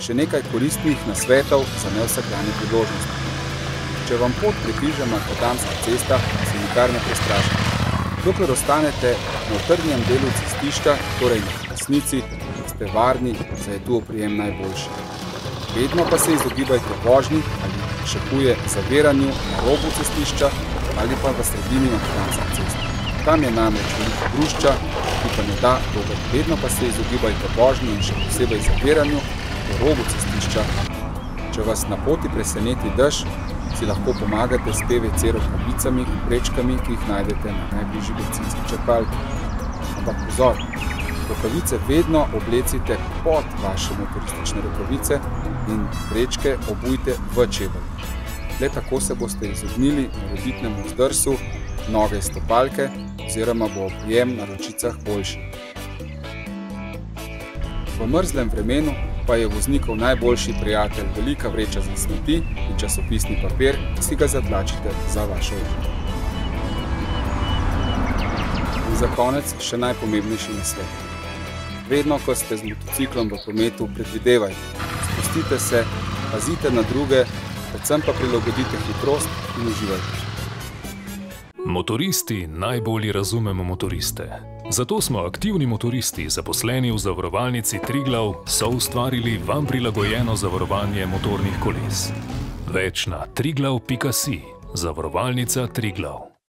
še nekaj koristnih nasvetov za nevsakdanje priložnosti. Če vam pot prekriža makadamska cesta, se nikar ne prestrašite. Dokler ostanete na utrnjenem delu cestišča, torej na desnici, ste varni, saj je tu oprijem najboljši. Vedno pa se izogibajte vožnji ali še huje zaviranju na robu cestišča ali pa v sredini makadamske ceste. Tam je namreč veliko grušča, ki pa ne da dober. Vedno pa se izogibajte vožnji in še posebej zaviranju do robu cestišča. Če vas na poti preseneti dež, si lahko pomagate s PVC rokavicami in prečkami, ki jih najdete na najbližji bencinski črpalki. Ampak pozor, rokavice vedno oblecite pod vaše motoristične rokavice in prečke obujte v čevelj. Le tako se boste izognili morebitnemu zdrsu noge iz stopalke oziroma bo oprijem na ročicah boljši. V mrzlem vremenu pa je voznikov najboljši prijatelj velika vreča za smeti in časopisni papir, ki si ga zatlačite za vašo uho. In za konec še najpomembnejši nasvet. Vedno, ko ste z motociklom v prometu, predvidevajte, spustite se, pazite na druge, predvsem pa prilagodite hitrost in uživajte. Motoristi najbolj razumemo motoriste. Zato smo aktivni motoristi, zaposleni v zavarovalnici Triglav, soustvarili vam prilagojeno zavarovanje motornih koles. Več na triglav.si. Zavarovalnica Triglav.